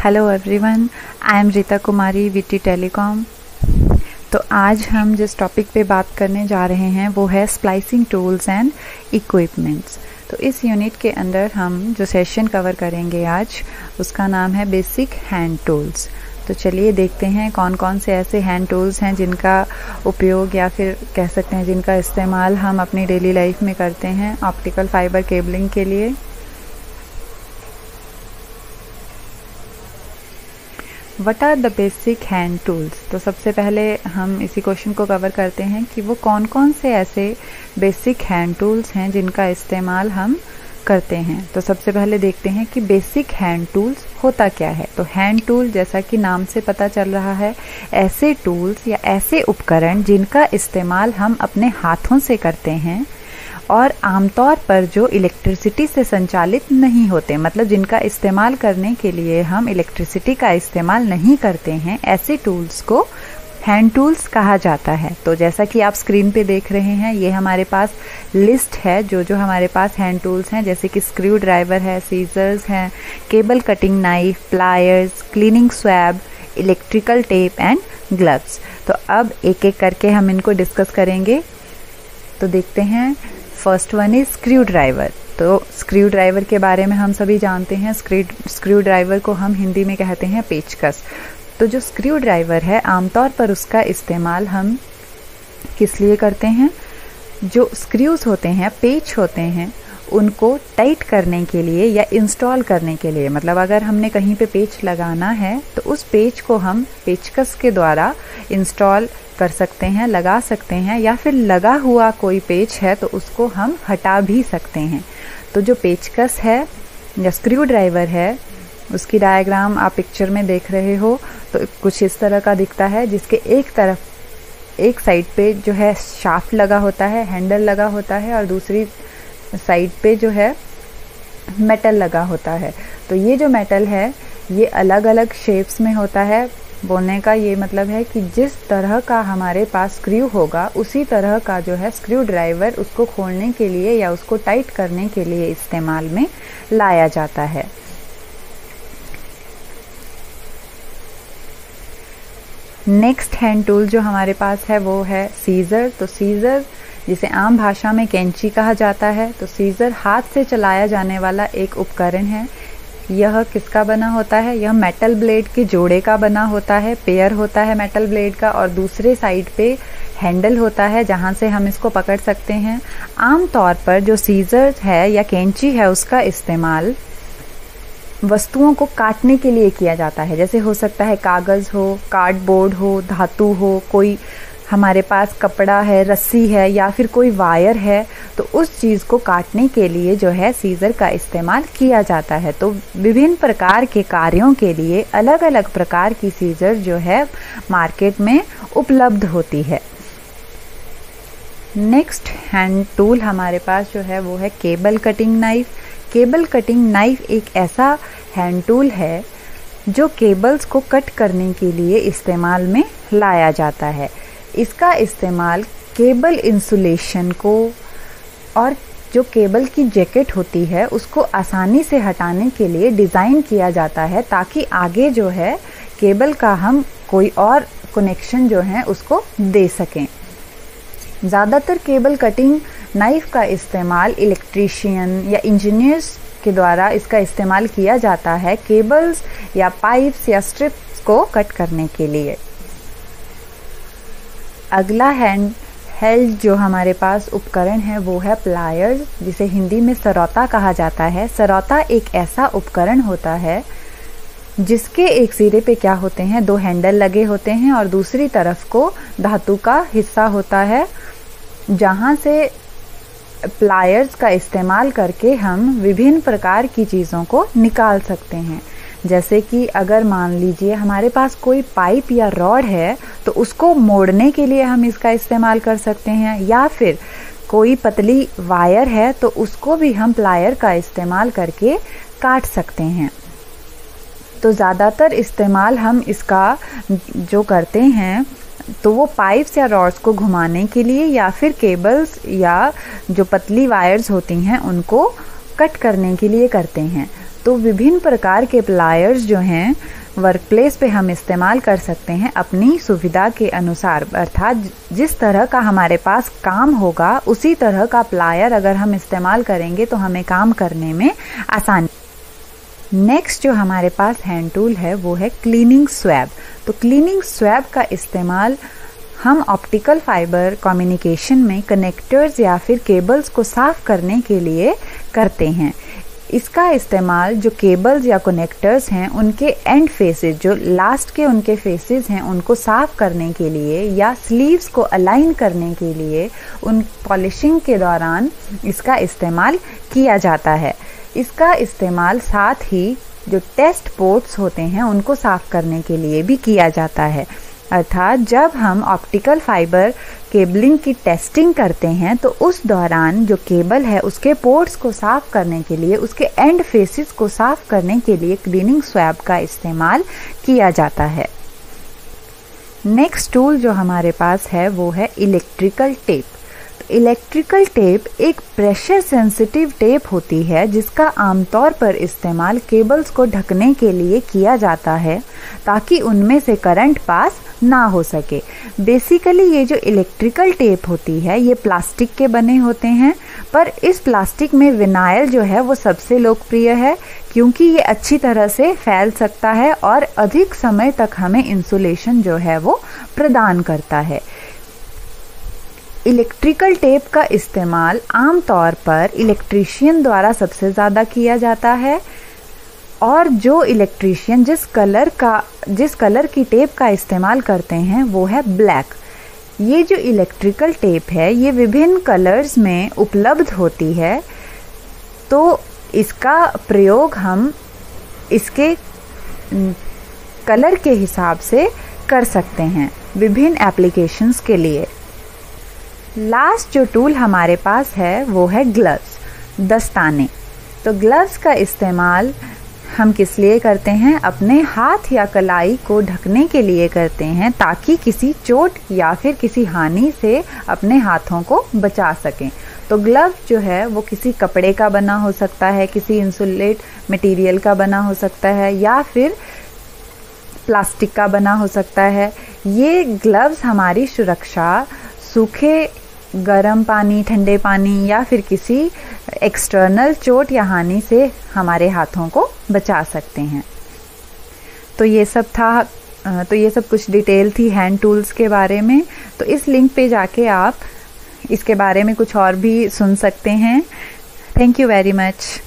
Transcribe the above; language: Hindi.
Hello everyone, I am Rita Kumari VT telecom. तो आज हम जिस टॉपिक पे बात करने जा रहे हैं वो है स्प्लाइसिंग टूल्स एंड इक्विपमेंट्स। तो इस यूनिट के अंदर हम जो सेशन कवर करेंगे आज, उसका नाम है बेसिक हैंड टूल्स। तो चलिए देखते हैं कौन कौन से ऐसे हैंड टूल्स हैं जिनका उपयोग या फिर कह सकते हैं जिनका इस्तेमाल हम अपनी डेली लाइफ में करते हैं ऑप्टिकल फाइबर केबलिंग के लिए। What are the basic hand tools. तो सबसे पहले हम इसी क्वेश्चन को कवर करते हैं कि वो कौन कौन से ऐसे बेसिक हैंड टूल्स हैं जिनका इस्तेमाल हम करते हैं। तो सबसे पहले देखते हैं कि बेसिक हैंड टूल्स होता क्या है। तो हैंड टूल, जैसा कि नाम से पता चल रहा है, ऐसे टूल्स या ऐसे उपकरण जिनका इस्तेमाल हम अपने हाथों से करते हैं और आमतौर पर जो इलेक्ट्रिसिटी से संचालित नहीं होते, मतलब जिनका इस्तेमाल करने के लिए हम इलेक्ट्रिसिटी का इस्तेमाल नहीं करते हैं, ऐसे टूल्स को हैंड टूल्स कहा जाता है। तो जैसा कि आप स्क्रीन पे देख रहे हैं, ये हमारे पास लिस्ट है जो हमारे पास हैंड टूल्स हैं, जैसे कि स्क्रू ड्राइवर है, सीजर्स हैं, cable cutting knife, pliers, cleaning swab, electrical tape and gloves. तो अब एक एक करके हम इनको डिस्कस करेंगे। तो देखते हैं, first one is screw driver. तो स्क्रू ड्राइवर के बारे में हम सभी जानते हैं। स्क्रू ड्राइवर को हम हिंदी में कहते हैं पेचकस। तो जो स्क्रू ड्राइवर है, आमतौर पर उसका इस्तेमाल हम किस लिए करते हैं? जो स्क्रूज होते हैं, पेच होते हैं, उनको टाइट करने के लिए या इंस्टॉल करने के लिए। मतलब अगर हमने कहीं पे पेच लगाना है तो उस पेच को हम पेचकस के द्वारा इंस्टॉल कर सकते हैं, लगा सकते हैं, या फिर लगा हुआ कोई पेच है तो उसको हम हटा भी सकते हैं। तो जो पेचकस है या स्क्रू ड्राइवर है, उसकी डायग्राम आप पिक्चर में देख रहे हो, तो कुछ इस तरह का दिखता है, जिसके एक साइड पे जो है शाफ्ट लगा होता है, हैंडल लगा होता है, और दूसरी साइड पे जो है मेटल लगा होता है। तो ये जो मेटल है ये अलग अलग शेप्स में होता है। बोलने का ये मतलब है कि जिस तरह का हमारे पास स्क्रू होगा, उसी तरह का जो है स्क्रू ड्राइवर उसको खोलने के लिए या उसको टाइट करने के लिए इस्तेमाल में लाया जाता है। नेक्स्ट हैंड टूल जो हमारे पास है वो है सीजर। तो सीजर, जिसे आम भाषा में कैंची कहा जाता है, तो सीजर हाथ से चलाया जाने वाला एक उपकरण है। यह किसका बना होता है? यह मेटल ब्लेड के जोड़े का बना होता है, पेयर होता है मेटल ब्लेड का, और दूसरे साइड पे हैंडल होता है जहां से हम इसको पकड़ सकते हैं। आमतौर पर जो सीजर है या कैंची है, उसका इस्तेमाल वस्तुओं को काटने के लिए किया जाता है। जैसे हो सकता है कागज हो, कार्डबोर्ड हो, धातु हो, कोई हमारे पास कपड़ा है, रस्सी है, या फिर कोई वायर है, तो उस चीज़ को काटने के लिए जो है सीजर का इस्तेमाल किया जाता है। तो विभिन्न प्रकार के कार्यों के लिए अलग अलग प्रकार की सीजर जो है मार्केट में उपलब्ध होती है। नेक्स्ट हैंड टूल हमारे पास जो है वो है cable cutting knife. Cable cutting knife एक ऐसा हैंड टूल है जो केबल्स को कट करने के लिए इस्तेमाल में लाया जाता है। इसका इस्तेमाल केबल इंसुलेशन को और जो केबल की जैकेट होती है उसको आसानी से हटाने के लिए डिज़ाइन किया जाता है, ताकि आगे जो है केबल का हम कोई और कनेक्शन जो है उसको दे सकें। ज़्यादातर केबल कटिंग नाइफ का इस्तेमाल इलेक्ट्रीशियन या इंजीनियर्स के द्वारा इसका इस्तेमाल किया जाता है केबल्स या पाइप्स या स्ट्रिप्स को कट करने के लिए। अगला हैंड हेल्ड जो हमारे पास उपकरण है वो है प्लायर्स, जिसे हिंदी में सरौता कहा जाता है। सरौता एक ऐसा उपकरण होता है जिसके एक सिरे पे क्या होते हैं, दो हैंडल लगे होते हैं, और दूसरी तरफ को धातु का हिस्सा होता है, जहां से प्लायर्स का इस्तेमाल करके हम विभिन्न प्रकार की चीज़ों को निकाल सकते हैं। जैसे कि अगर मान लीजिए हमारे पास कोई पाइप या रॉड है, तो उसको मोड़ने के लिए हम इसका इस्तेमाल कर सकते हैं, या फिर कोई पतली वायर है तो उसको भी हम प्लायर का इस्तेमाल करके काट सकते हैं। तो ज़्यादातर इस्तेमाल हम इसका जो करते हैं तो वो पाइप्स या रॉड्स को घुमाने के लिए, या फिर केबल्स या जो पतली वायर्स होती हैं उनको कट करने के लिए करते हैं। तो विभिन्न प्रकार के प्लायर्स जो हैं वर्क प्लेस पे हम इस्तेमाल कर सकते हैं अपनी सुविधा के अनुसार, अर्थात जिस तरह का हमारे पास काम होगा उसी तरह का प्लायर अगर हम इस्तेमाल करेंगे तो हमें काम करने में आसानी। नेक्स्ट जो हमारे पास हैंड टूल है वो है क्लीनिंग स्वैब। तो क्लीनिंग स्वैब का इस्तेमाल हम ऑप्टिकल फाइबर कम्युनिकेशन में कनेक्टर्स या फिर केबल्स को साफ करने के लिए करते हैं। इसका इस्तेमाल जो केबल्स या कनेक्टर्स हैं उनके एंड फेसेस, जो लास्ट के उनके फेसेस हैं, उनको साफ करने के लिए या स्लीव्स को अलाइन करने के लिए उन पॉलिशिंग के दौरान इसका इस्तेमाल किया जाता है। इसका इस्तेमाल साथ ही जो टेस्ट पोर्ट्स होते हैं उनको साफ करने के लिए भी किया जाता है, अर्थात जब हम ऑप्टिकल फाइबर केबलिंग की टेस्टिंग करते हैं तो उस दौरान जो केबल है उसके पोर्ट्स को साफ करने के लिए, उसके एंड फेसेस को साफ करने के लिए क्लीनिंग स्वैब का इस्तेमाल किया जाता है। नेक्स्ट टूल जो हमारे पास है वो है इलेक्ट्रिकल टेप। इलेक्ट्रिकल टेप एक प्रेशर सेंसिटिव टेप होती है जिसका आमतौर पर इस्तेमाल केबल्स को ढकने के लिए किया जाता है ताकि उनमें से करंट पास ना हो सके। बेसिकली ये जो इलेक्ट्रिकल टेप होती है ये प्लास्टिक के बने होते हैं, पर इस प्लास्टिक में विनाइल जो है वो सबसे लोकप्रिय है क्योंकि ये अच्छी तरह से फैल सकता है और अधिक समय तक हमें इंसुलेशन जो है वो प्रदान करता है। इलेक्ट्रिकल टेप का इस्तेमाल आमतौर पर इलेक्ट्रीशियन द्वारा सबसे ज़्यादा किया जाता है और जो इलेक्ट्रीशियन जिस कलर की टेप का इस्तेमाल करते हैं वो है ब्लैक। ये जो इलेक्ट्रिकल टेप है ये विभिन्न कलर्स में उपलब्ध होती है, तो इसका प्रयोग हम इसके कलर के हिसाब से कर सकते हैं विभिन्न एप्लीकेशंस के लिए। लास्ट जो टूल हमारे पास है वो है ग्लव्स, दस्ताने। तो ग्लव्स का इस्तेमाल हम किस लिए करते हैं? अपने हाथ या कलाई को ढकने के लिए करते हैं ताकि किसी चोट या फिर किसी हानि से अपने हाथों को बचा सकें। तो ग्लव जो है वो किसी कपड़े का बना हो सकता है, किसी इंसुलेट मटेरियल का बना हो सकता है या फिर प्लास्टिक का बना हो सकता है। ये ग्लव्स हमारी सुरक्षा सूखे गर्म पानी, ठंडे पानी या फिर किसी एक्सटर्नल चोट या हानि से हमारे हाथों को बचा सकते हैं। तो ये सब कुछ डिटेल थी हैंड टूल्स के बारे में। तो इस लिंक पे जाके आप इसके बारे में कुछ और भी सुन सकते हैं। Thank you very much.